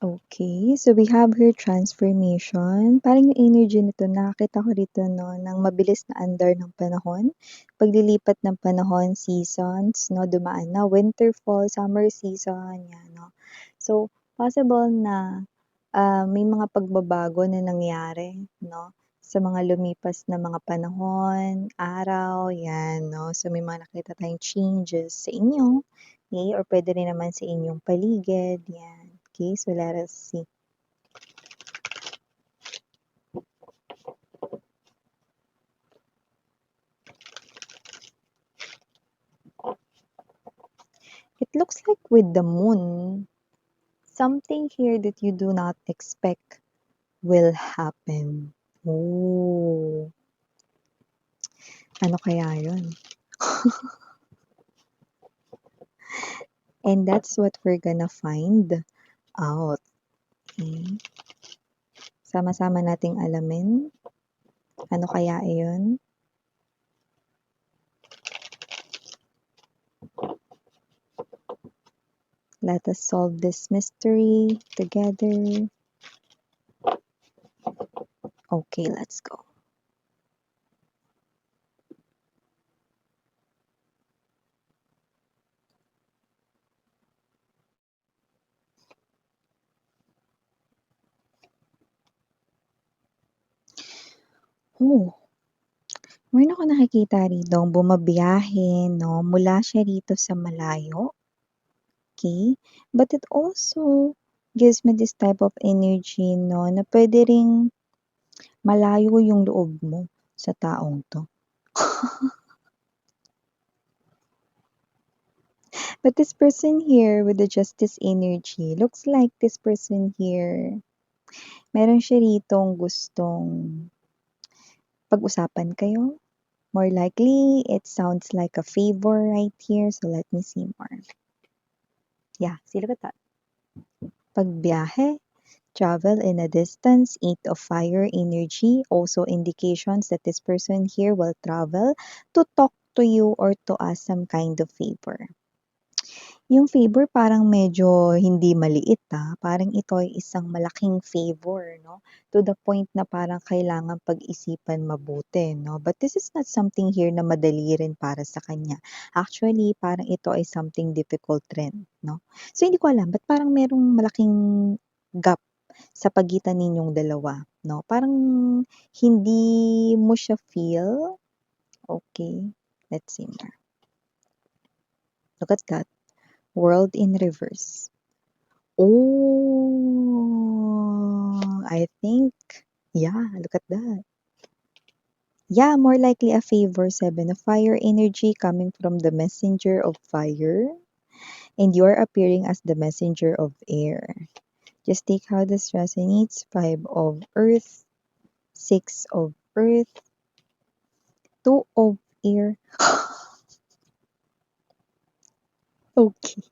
Okay, so we have here transformation. Parang yung energy nito nakakita ko rito 'no, ng mabilis na andar ng panahon, paglilipat ng panahon, seasons 'no, dumaan na winter, fall, summer season, 'yan 'no. So, possible na, may mga pagbabago na nangyari 'no, sa mga lumipas na mga panahon, araw, 'yan 'no. So, may mga nakita tayong changes sa inyo, okay, or puwede rin naman sa inyong paligid, 'yan. Okay, so let us see. It looks like with the moon, something here that you do not expect will happen. Oh, ano kaya yun? And that's what we're gonna find out. Okay. Sama-sama nating alamin. Ano kaya iyon? Let us solve this mystery together. Okay, let's go. Oh, meron ako nakikita ritong bumabiyahe 'no, mula siya rito sa malayo, okay? But it also gives me this type of energy 'no, na puwede ring malayo yung loob mo sa taong 'to. But this person here with the Justice energy, looks like this person here, meron siya ritong gustong pag-usapan kayo. More likely, it sounds like a favor right here, so let me see more. Yeah, see, look at that. Pagbiyahe, travel in a distance, 8 of Fire energy, also indications that this person here will travel to talk to you or to ask some kind of favor. Yung favor parang medyo hindi maliit, parang ito ay isang malaking favor 'no, to the point na parang kailangang pag-isipan mabuti 'no. But this is not something here na madali rin para sa kanya. Actually, parang ito ay something difficult rin 'no. So hindi ko alam ba't parang merong malaking gap sa pagitan ninyong dalawa 'no, parang hindi mo siya feel. Okay, let's see more. Look at that, World in reverse. Oh, I think, yeah, look at that. Yeah, more likely a favor, 7 of Fire energy coming from the messenger of fire, and you're appearing as the messenger of air. Just take how this resonates. 5 of Earth, 6 of Earth, 2 of Air. Okay.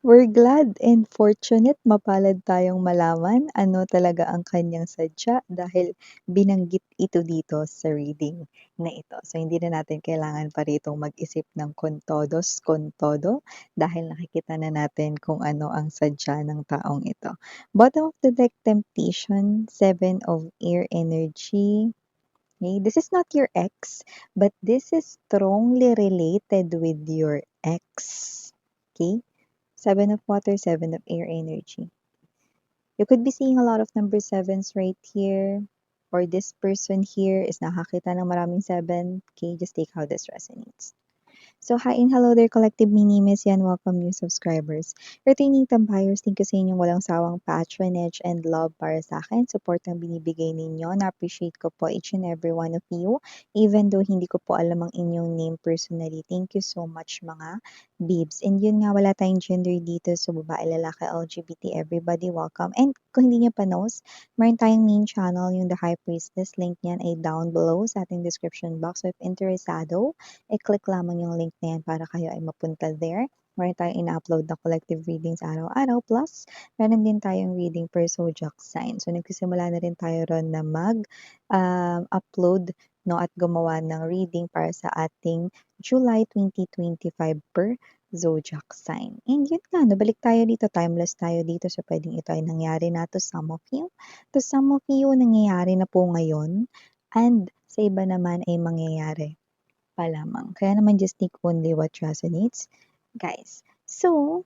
We're glad and fortunate mapalad tayong malaman ano talaga ang kanyang sadya dahil binanggit ito dito sa reading na ito. So, hindi na natin kailangan pa ritong mag-isip ng kontodos, kontodo dahil nakikita na natin kung ano ang sadya ng taong ito. Bottom of the deck, Temptation, 7 of Air energy. Okay, this is not your ex, but this is strongly related with your ex. Okay? 7 of Water, 7 of Air energy. You could be seeing a lot of number sevens right here, or this person here is nakakita ng maraming 7. Okay, just take how this resonates. So, hi and hello there, collective. My name is Yan. Welcome new subscribers. Retaining Tampayers, thank you sa inyong walang sawang patronage and love para sa akin. Support ang binibigay ninyo. Na-appreciate ko po each and every one of you. Even though hindi ko po alam ang inyong name personally. Thank you so much mga babes. And yun nga, wala tayong gender dito. So, babae, lalaki, LGBT, everybody, welcome. And kung hindi nyo pa knows, meron tayong main channel, yung The High Priestess. Link niyan ay down below sa ating description box. So, if interesado, i-click lamang yung link na yan para kayo ay mapunta there. Meron tayong ina-upload na collective readings araw-araw. Plus, meron din tayong reading per zodiac sign. So, nagsisimula na rin tayo ron na mag-upload no, at gumawa ng reading para sa ating July 2025 per zodiac sign. And yun nga 'no, balik tayo dito, timeless tayo dito. So, puwedeng ito ay nangyari na to some of you. To some of you, nangyayari na po ngayon and sa iba naman ay mangyayari pa lamang. Kaya naman just take only what resonates, guys. So,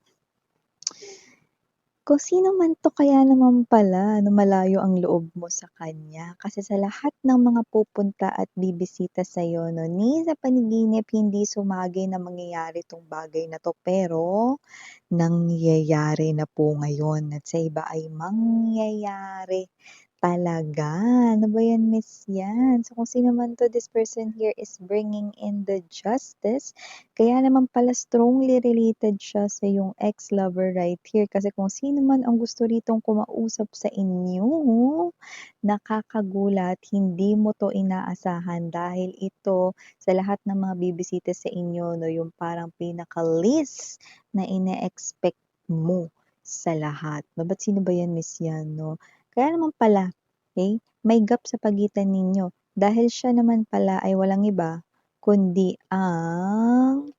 kung sino man 'to kaya naman pala na malayo ang loob mo sa kanya kasi sa lahat ng mga pupunta at bibisita sa'yo 'no, ni sa panaginip hindi sumagay na mangyayari 'tong bagay na 'to pero nangyayari na po ngayon at sa iba ay mangyayari talaga. Ano ba 'yan, Miss 'yan? So, kung sino man 'to, this person here is bringing in the justice. Kaya naman pala strongly related siya sa iyong ex-lover right here kasi kung sino man ang gusto ritong kumausap sa inyo, nakakagulat, hindi mo 'to inaasahan dahil ito sa lahat ng mga bibisita sa inyo 'no, yung parang pinaka-least na ine-expect mo sa lahat 'no. Ba't sino ba 'yan, Miss 'yan 'no? Kaya naman pala, okey, may gap sa pagitan ninyo dahil siya naman pala ay walang iba kundi ang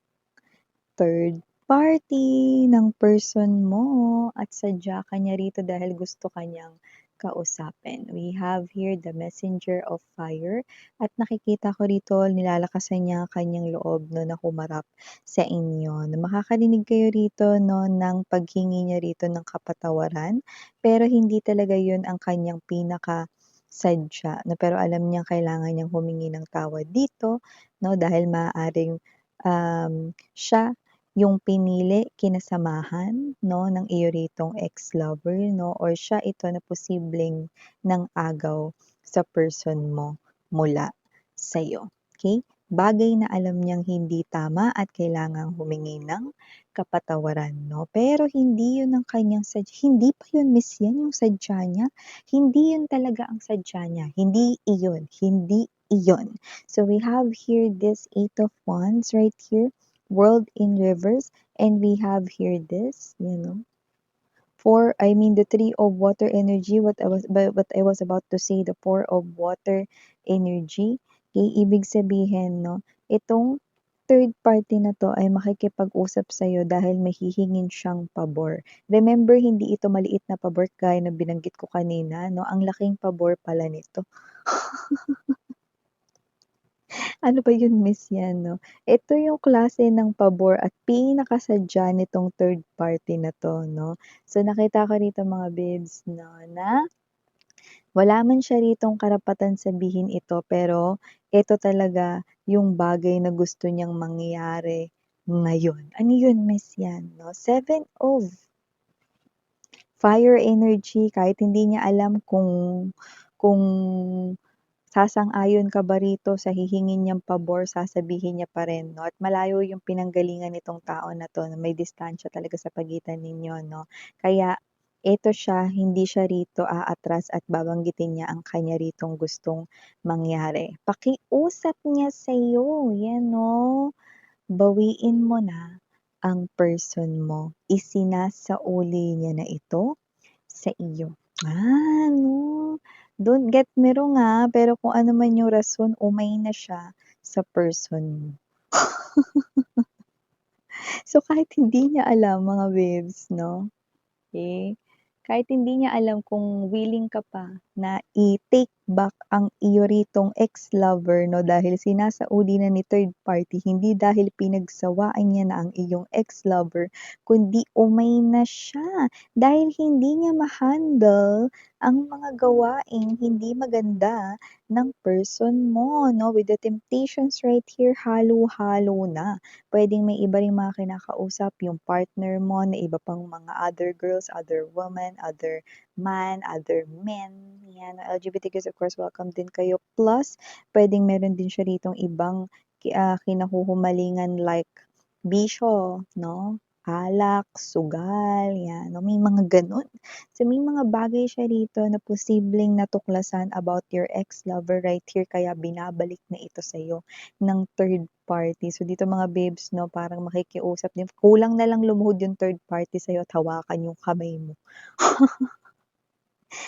third party ng person mo at sadya ka niya rito dahil gusto ka niyang kausapin. We have here the messenger of fire at nakikita ko rito nilalakasan niya ang kanyang loob 'no na humarap sa inyo, na makakarinig kayo rito 'no ng paghingi niya rito ng kapatawaran, pero hindi talaga 'yun ang kanyang pinakasadya 'no, pero alam niyang kailangan niyang humingi ng tawad dito 'no dahil maaaring, siya yung pinili, kinasamahan 'no, ng iyo ritong ex-lover 'no or siya ito na posibleng nang-agaw sa person mo mula sa'yo, okey? Bagay na alam niyang hindi tama at kailangang humingi ng kapatawaran 'no, pero hindi yun ang kanyang hindi pa yun Miss yan yung sadya niya, hindi yun talaga ang sadya niya, hindi iyon, hindi iyon. So we have here this 8 of wands right here. World in reverse, and we have here this, the three of water energy, what I was about to say, the four of water energy. Okay, ibig sabihin, no, itong third party na to ay makikipag-usap sa'yo dahil may hihingin siyang pabor. Remember, hindi ito maliit na pabor gaya na binanggit ko kanina, no? Ang laking pabor pala nito. Ano ba yun, Miss 'yan 'no? Ito yung klase ng pabor at pinakasadya nitong third party na 'to 'no. So nakita ko rito mga babes 'no, na wala man siya ritong karapatan sabihin ito pero ito talaga yung bagay na gusto niyang mangyari ngayon. Ano yun, Miss 'yan 'no? Seven of fire energy kahit hindi niya alam kung sasang-ayon ka ba rito sa hihingin niyang pabor, sasabihin niya pa rin 'no, at malayo yung pinanggalingan nitong tao na 'to na may distansya talaga sa pagitan ninyo 'no. Kaya eto siya, hindi siya rito aatras at babanggitin niya ang kanya ritong gustong mangyari. Pakiusap niya sa'yo, 'yan 'no, bawiin mo na ang person mo, isinasauli niya na ito sa iyo. 'No. Don't get me wrong, pero kung ano man yung rason, umay na siya sa person mo. So, kahit hindi niya alam mga babes 'no, eh, kahit hindi niya alam kung willing ka pa na i-take back ang iyo ritong ex-lover 'no, dahil sinasauli na ni third party, hindi dahil pinagsawaan niya na ang iyong ex-lover, kundi umay na siya dahil hindi niya ma-handle ang mga gawaing hindi maganda ng person mo 'no. With the temptations right here, halo-halo na. Puwedeng may iba ring mga kinakausap yung partner mo na iba pang mga other girls, other women, other man, other men, 'yan. LGBTQs of course welcome din kayo. Plus, puwedeng meron din siya ritong ibang kinahuhumalingan like bisyo 'no, alak, sugal, 'yan 'no, may mga gano'n. So, may mga bagay siya rito na posibleng natuklasan about your ex-lover right here kaya binabalik na ito sa'yo ng third party. So, dito mga babes 'no, parang makikiusap din kulang na lang lumuhod yung third party sa'yo at hawakan yung kamay mo.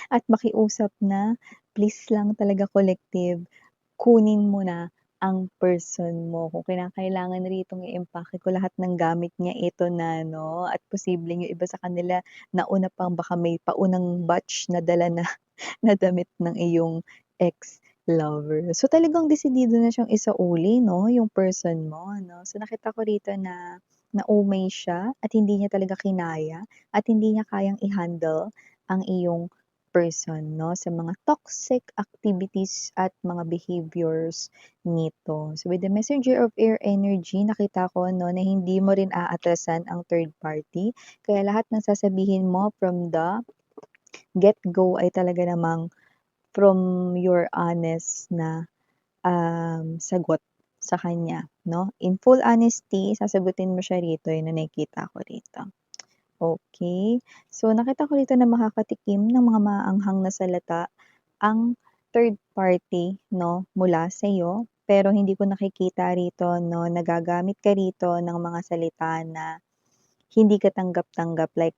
At makiusap na, please lang talaga collective, kunin mo na ang person mo. Kung kinakailangan ritong i-impake ko lahat ng gamit niya, ito na 'no, at posibleng yung iba sa kanila nauna pang baka may paunang batch na dala na na damit ng iyong ex-lover. So, talagang desidido na siyang isauli 'no, yung person mo 'no. So, nakita ko rito na naumay siya at hindi niya talaga kinaya at hindi niya kayang i-handle ang iyong person 'no, sa mga toxic activities at mga behaviors nito. So, with the messenger of air energy, nakita ko 'no, na hindi mo rin aatrasan ang third party. Kaya lahat ng sasabihin mo from the get-go ay talaga namang from your honest na, sagot sa kanya 'no. In full honesty, sasagutin mo siya rito, yun ang nakikita ko rito. Okay. So, nakita ko rito na makakatikim ng mga maanghang na salita ang third party 'no, mula sa'yo. Pero hindi ko nakikita rito 'no, nagagamit ka rito ng mga salita na hindi ka tanggap-tanggap like,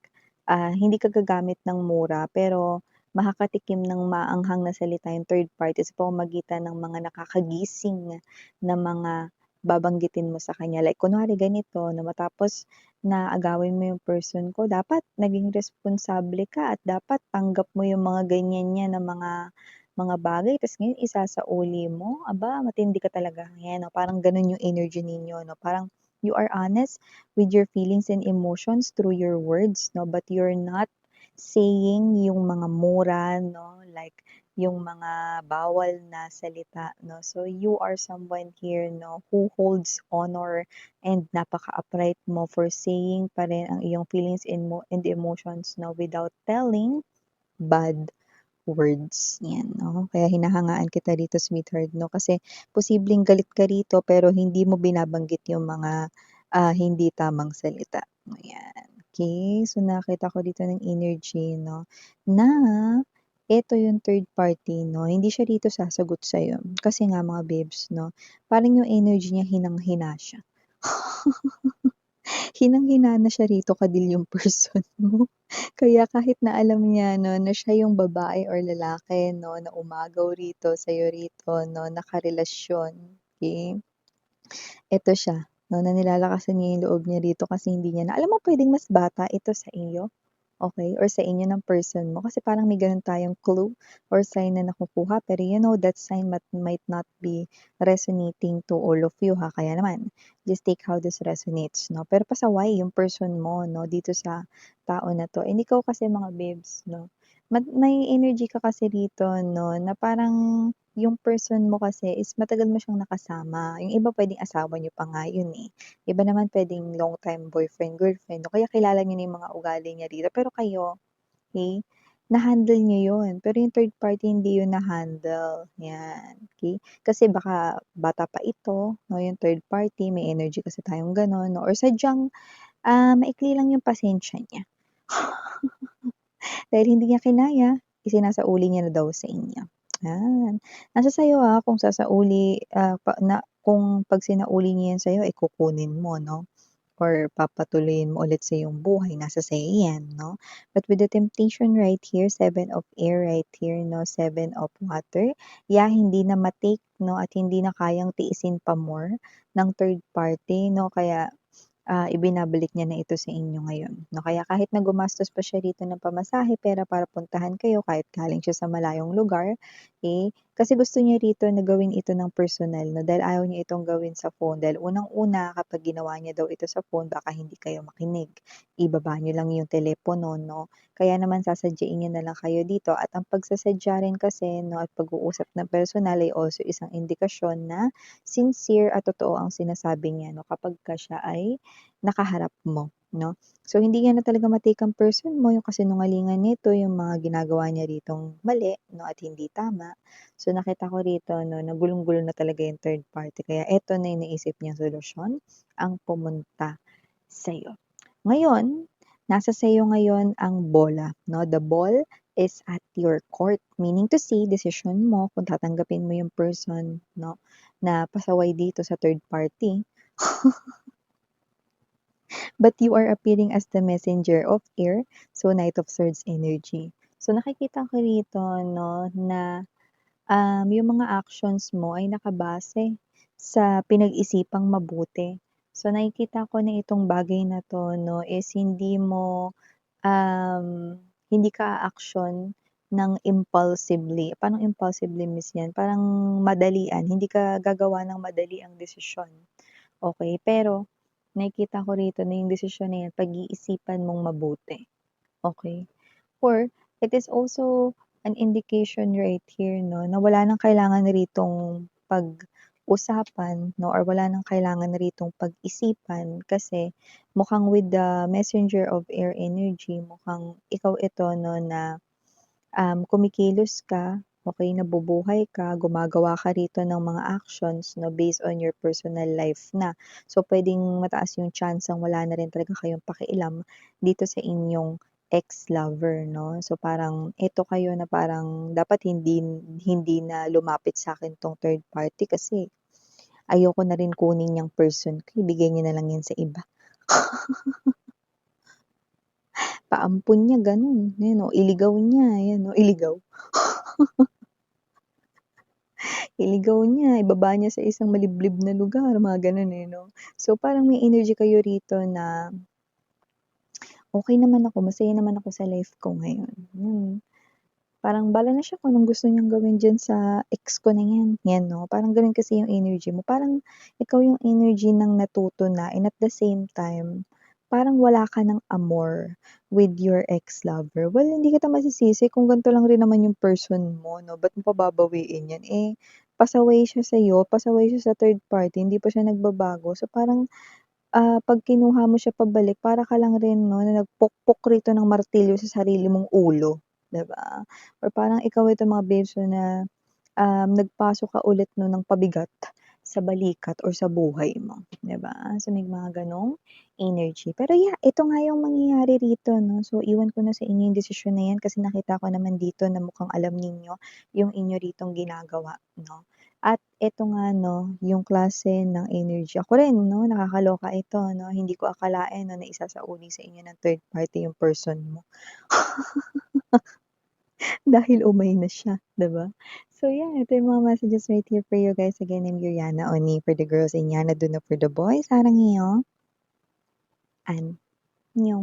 hindi ka gagamit ng mura pero makakatikim ng maanghang na salita yung third party sa pamamagitan ng mga nakakagising na mga babanggitin mo sa kanya. Like kunwari ganito na matapos na agawin mo yung person ko dapat naging responsable ka at dapat tanggap mo yung mga ganyan niya na mga bagay ta's ngayon isasauli mo, aba matindi ka talaga, 'yan 'no, parang gano'n yung energy ninyo 'no, parang you are honest with your feelings and emotions through your words 'no, but you're not saying yung mga mura 'no, like yung mga bawal na salita 'no. So, you are someone here 'no, who holds honor and napaka-upright mo for saying pa rin ang iyong feelings and emotions 'no, without telling bad words, 'yan 'no. Kaya hinahangaan kita dito sweetheart 'no, kasi posibleng galit ka rito pero hindi mo binabanggit yung mga, hindi tamang salita, ayan. Okey, so nakita ko dito ng energy 'no, na eto yung third party 'no, hindi siya rito sasagot sa'yo kasi nga mga babes 'no, parang yung energy niya hinang-hina siya. Hinang-hina na siya rito kadil yung person mo. Kaya kahit na alam niya 'no, na siya yung babae or lalaki 'no, na umagaw rito sa'yo rito 'no, nakarelasyon, okey? Eto siya 'no, na nilalakasan niya yung loob niya rito kasi hindi niya na alam mo puwedeng mas bata ito sa iyo, okey, or sa inyo ng person mo kasi parang may gano'n tayong clue or sign na nakukuha pero you know that sign might not be resonating to all of you ha, kaya naman just take how this resonates 'no. Pero pasaway yung person mo 'no, dito sa tao na 'to and ikaw kasi mga babes 'no, may energy ka kasi rito 'no, na parang yung person mo kasi is matagal mo siyang nakasama, yung iba puwedeng asawa niyo pa nga yun, eh. Iba naman puwedeng long time boyfriend, girlfriend o kaya kilala niyo na yung mga ugali niya dito. Pero kayo, okey, na-handle niyo yun. Pero yung third party hindi yun na-handle, 'yan, okey. Kasi baka bata pa ito 'no, yung third party, may energy kasi tayong gano'n 'no or sadyang, maikli lang yung pasensya niya. Dahil hindi niya kinaya, isinasauli niya na daw sa inyo. 'Yan. Nasa sa'yo, kung sasauli, kung 'pag sinauli niya 'yan sa'yo, eh, kukunin mo 'no or papatuloyin mo ulit sa iyong buhay, nasa sa'yo 'yan 'no. But with the temptation right here, 7 of air right here 'no, 7 of water, hindi na ma-take 'no at hindi na kayang tiisin pa more ng third party 'no, kaya ibinabalik niya na ito sa inyo ngayon 'no. Kaya kahit na gumastos pa siya rito ng pamasahe, pera para puntahan kayo kahit galing siya sa malayong lugar, eh, kasi gusto niya rito na gawin ito ng personal 'no, dahil ayaw niya itong gawin sa phone. Dahil unang-una kapag ginawa niya daw ito sa phone baka hindi kayo makinig, ibaba niyo lang yung telepono 'no. Kaya naman sasadyain niyo na lang kayo dito at ang pagsasadya rin kasi 'no at pag-uusap ng personal ay also isang indikasyon na sincere at totoo ang sinasabi niya 'no kapagka siya ay nakaharap mo 'no. So, hindi niya na talaga ma-take ang person mo, yung kasinungalingan nito, yung mga ginagawa niya ritong mali 'no at hindi tama. So, nakita ko rito 'no na gulong-gulo na talaga yung third party kaya eto na yung naisip niyang solusyon, ang pumunta sa'yo. Ngayon, nasa sa'yo ngayon ang bola 'no, the ball is at your court. Meaning to say, desisyon mo kung tatanggapin mo yung person 'no, na pasaway dito sa third party. But you are appearing as the messenger of air, so Knight of Swords energy. So nakikita ko rito 'no na, yung mga actions mo ay nakabase sa pinag-isipang mabuti. So, nakikita ko na itong bagay na 'to 'no is hindi ka aaksyon ng impulsively. Paanong impulsively means yan, parang madalian, hindi ka gagawa ng madaliang desisyon, okey? Pero nakikita ko rito na yung desisyon na yan pag-iisipan mong mabuti, okey? Or it is also an indication right here 'no, na wala ng kailangan ritong pag-usapan 'no, or wala ng kailangan ritong pag-isipan kasi mukhang with the messenger of air energy, mukhang ikaw ito 'no na kumikilos ka, okey, nabubuhay ka, gumagawa ka rito ng mga actions 'no, based on your personal life na. So, puwedeng mataas yung tsansang wala na rin talaga kayong pakialam dito sa inyong ex-lover 'no. So, parang eto kayo na parang dapat hindi hindi na lumapit sa'kin 'tong third party kasi ayoko na rin kunin yang person ko, ibigay niyo na lang yan sa iba. Paampun niya gano'n, yan o, iligaw niya, yan o, iligaw. Iligaw niya, ibaba niya sa isang maliblib na lugar, mga gano'n, eh, 'no. So, parang may energy kayo rito na, okey naman ako, masaya naman ako sa life ko ngayon, parang bahala na siya kung anong gusto niyang gawin diyan sa ex ko na 'yan 'no. Parang gano'n kasi yung energy mo, parang ikaw yung energy ng natuto na and at the same time, parang wala ka ng amor with your ex-lover. Well, hindi kita masisisi kung ganito lang rin naman yung person mo 'no, ba't mo pa babawiin 'yan, eh, pasaway siya sa'yo, pasaway siya sa third party, hindi pa siya nagbabago. So, parang 'pag kinuha mo siya pabalik para ka lang rin 'no, na nagpukpok rito ng martilyo sa sarili mong ulo, 'di ba? Or parang ikaw itong mga beso na, nagpasok ka ulit 'no ng pabigat sa balikat or sa buhay mo, 'di ba? So, may mga gano'ng energy. Pero yeah, ito nga yung mangyayari rito 'no, so iwan ko na sa inyo yung desisyon na 'yan kasi nakita ko naman dito na mukhang alam ninyo yung inyo ritong ginagawa 'no. At eto nga 'no, yung klase ng energy ako rin 'no, nakakaloka ito 'no, hindi ko akalain 'no na isasauli sa inyo ng third party yung person mo. Dahil umay na siya, 'di ba? So yeah, ito yung mga messages right here for you guys. Again, I'm Yuriana Oni for the girls and Yana Duna for the boys. 사랑해요. 안녕.